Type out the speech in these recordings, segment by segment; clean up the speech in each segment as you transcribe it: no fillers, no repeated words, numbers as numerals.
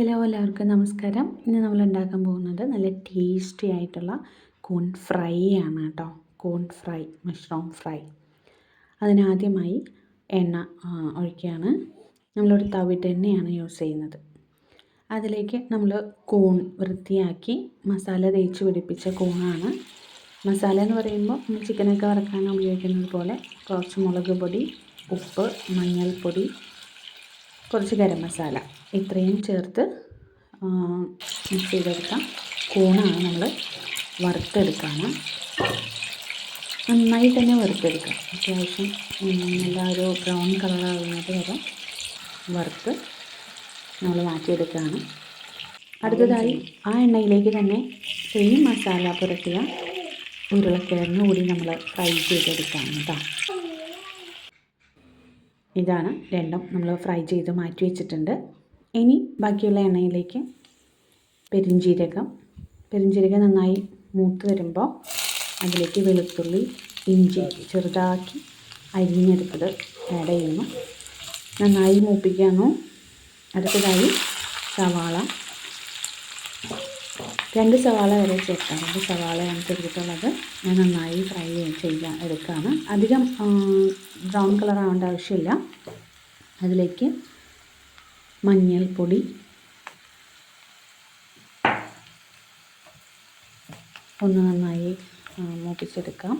Hello എല്ലാവർക്കും നമസ്കാരം. ഇന്ന് നമ്മൾ ഉണ്ടാക്കാൻ പോകുന്നത് നല്ല ടേസ്റ്റി ആയിട്ടുള്ള കൂൺ ഫ്രൈ ആണ് കേട്ടോ. കൂൺ ഫ്രൈ, മഷ്റൂം ഫ്രൈ. അതിനാദ്യമായി എണ്ണ ഒഴിക്കുകയാണ്. നമ്മളൊരു തവിട്ട് എണ്ണയാണ് യൂസ് ചെയ്യുന്നത്. അതിലേക്ക് നമ്മൾ കൂൺ വൃത്തിയാക്കി മസാല തേച്ച് പിടിപ്പിച്ച കൂണാണ്. മസാല എന്ന് പറയുമ്പോൾ നമ്മൾ ചിക്കനൊക്കെ വറക്കാൻ ഉപയോഗിക്കുന്നത് പോലെ കുറച്ച് മുളക് പൊടി, ഉപ്പ്, മഞ്ഞൾപ്പൊടി, കുറച്ച് ഗരം മസാല ഇത്രയും ചേർത്ത് മിക്സ് ചെയ്തെടുക്കാം. കൂണാണ് നമ്മൾ വറുത്തെടുക്കുകയാണ്. നന്നായി തന്നെ വറുത്തെടുക്കാം. അത്യാവശ്യം നല്ല ഒരു ബ്രൗൺ കളറാകുന്നത് വരെ വറുത്ത് നമ്മൾ മാറ്റിയെടുക്കുകയാണ്. അടുത്തതായി ആ എണ്ണയിലേക്ക് തന്നെ സെയിം മസാല പുരട്ടിയ ഉരുളക്കിഴങ്ങ് കൂടി നമ്മൾ ഫ്രൈ ചെയ്തെടുക്കുകയാണ് കേട്ടോ. ഇതാണ് രണ്ടും നമ്മൾ ഫ്രൈ ചെയ്ത് മാറ്റി വെച്ചിട്ടുണ്ട്. ഇനി ബാക്കിയുള്ള എണ്ണയിലേക്ക് പെരിഞ്ജീരകം നന്നായി മൂത്ത് വരുമ്പോൾ അതിലേക്ക് വെളുത്തുള്ളി, ഇഞ്ചി ചെറുതാക്കി അരിഞ്ഞെടുത്തത് ആഡ് ചെയ്യുന്നു. നന്നായി മൂപ്പിക്കുന്നു. അടുത്തതായി സവാള, 2 സവാള വരെ ചേർക്കാം. 2 സവാളയാണ് ചേർത്തിട്ടുള്ളത്. ഞാൻ നന്നായി ഫ്രൈ എടുക്കുകയാണ്. അധികം ബ്രൗൺ കളർ ആവേണ്ട ആവശ്യമില്ല. അതിലേക്ക് മഞ്ഞൾപ്പൊടി, ഒന്ന് നന്നായി മൂപ്പിച്ചെടുക്കാം.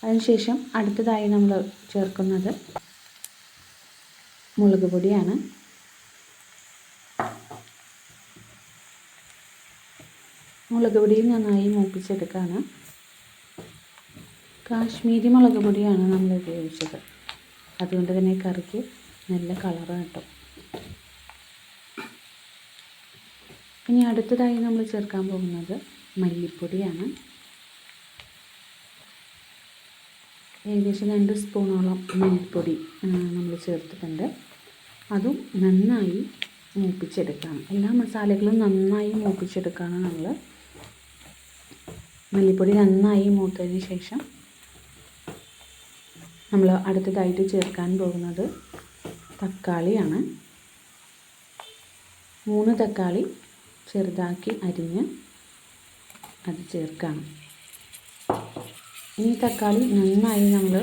അതിനുശേഷം അടുത്തതായി നമ്മൾ ചേർക്കുന്നത് മുളക് പൊടിയാണ്. മുളക് പൊടിയും നന്നായി മൂപ്പിച്ചെടുക്കുകയാണ്. കാശ്മീരി മുളക് പൊടിയാണ് നമ്മൾ ഉപയോഗിച്ചത്. അതുകൊണ്ട് തന്നെ കറിക്ക് നല്ല കളറ് കിട്ടും. ഇനി അടുത്തതായി നമ്മൾ ചേർക്കാൻ പോകുന്നത് മല്ലിപ്പൊടിയാണ്. ഏകദേശം 2 സ്പൂണോളം മല്ലിപ്പൊടി നമ്മൾ ചേർത്തിട്ടുണ്ട്. അതും നന്നായി മൂപ്പിച്ചെടുക്കുകയാണ്. എല്ലാ മസാലകളും നന്നായി മൂപ്പിച്ചെടുക്കുകയാണ് നമ്മൾ. മല്ലിപ്പൊടി നന്നായി മൂത്തതിന് ശേഷം നമ്മൾ അടുത്തതായിട്ട് ചേർക്കാൻ പോകുന്നത് തക്കാളിയാണ്. 3 തക്കാളി ചെറുതാക്കി അരിഞ്ഞ് അത് ചേർക്കണം. ഈ തക്കാളി നന്നായി നമ്മൾ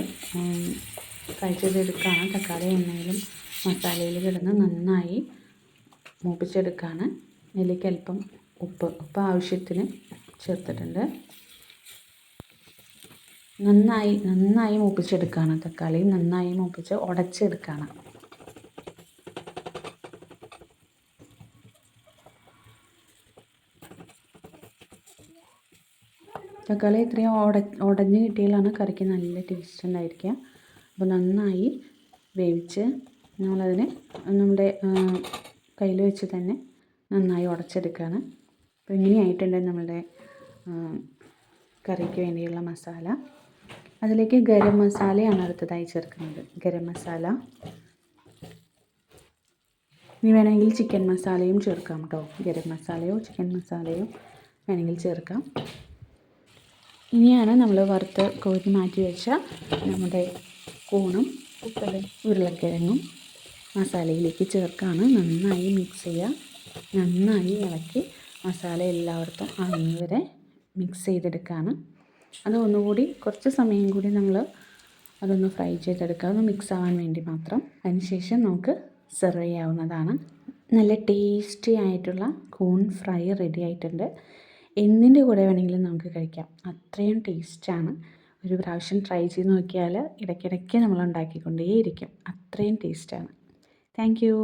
ഫ്രൈ ചെയ്തെടുക്കുകയാണ്. തക്കാളി എണ്ണയിലും മസാലയിൽ കിടന്ന് നന്നായി മൂപ്പിച്ചെടുക്കുകയാണ്. ഇതിലേക്ക് അല്പം ഉപ്പ് ആവശ്യത്തിന് ചേർത്തിട്ടുണ്ട്. നന്നായി മൂപ്പിച്ചെടുക്കുകയാണ്. തക്കാളി നന്നായി മൂപ്പിച്ച് ഉടച്ചെടുക്കുകയാണ്. തക്കാളി ഇത്രയും ഉടഞ്ഞ് കിട്ടിയാലാണ് കറിക്ക് നല്ല ടേസ്റ്റ് ഉണ്ടായിരിക്കുക. അപ്പോൾ നന്നായി വേവിച്ച് നമ്മളതിനെ നമ്മുടെ കയ്യിൽ വെച്ച് തന്നെ നന്നായി ഉടച്ചെടുക്കുകയാണ്. അപ്പോൾ ഇങ്ങനെയായിട്ടുണ്ട് നമ്മളുടെ കറിക്ക് വേണ്ടിയുള്ള മസാല. അതിലേക്ക് ഗരം മസാലയാണ് അടുത്തതായി ചേർക്കുന്നത്. ഗരം മസാല, ഇനി വേണമെങ്കിൽ ചിക്കൻ മസാലയും ചേർക്കാം കേട്ടോ. ഗരം മസാലയോ ചിക്കൻ മസാലയോ വേണമെങ്കിൽ ചേർക്കാം. ഇനിയാണ് നമ്മൾ വറുത്ത് കോരി മാറ്റി വെച്ച നമ്മുടെ കൂണും ഉരുളക്കിഴങ്ങും മസാലയിലേക്ക് ചേർക്കാണ്. നന്നായി മിക്സ് ചെയ്യുക. നന്നായി ഇളക്കി മസാല എല്ലായിടത്തും ആകുന്നവരെ മിക്സ് ചെയ്തെടുക്കുകയാണ്. അത് ഒന്നുകൂടി കുറച്ച് സമയം കൂടി നമ്മൾ അതൊന്ന് ഫ്രൈ ചെയ്തെടുക്കുക, ഒന്ന് മിക്സ് ആവാൻ വേണ്ടി മാത്രം. അതിനുശേഷം നമുക്ക് സെർവ് ചെയ്യാവുന്നതാണ്. നല്ല ടേസ്റ്റി ആയിട്ടുള്ള കൂൺ ഫ്രൈ റെഡി ആയിട്ടുണ്ട്. എന്തിൻ്റെ കൂടെ വേണമെങ്കിലും നമുക്ക് കഴിക്കാം. അത്രയും ടേസ്റ്റാണ്. ഒരു പ്രാവശ്യം ട്രൈ ചെയ്ത് നോക്കിയാൽ ഇടയ്ക്കിടയ്ക്ക് നമ്മൾ ഉണ്ടാക്കിക്കൊണ്ടേയിരിക്കും. അത്രയും ടേസ്റ്റാണ്. Thank you.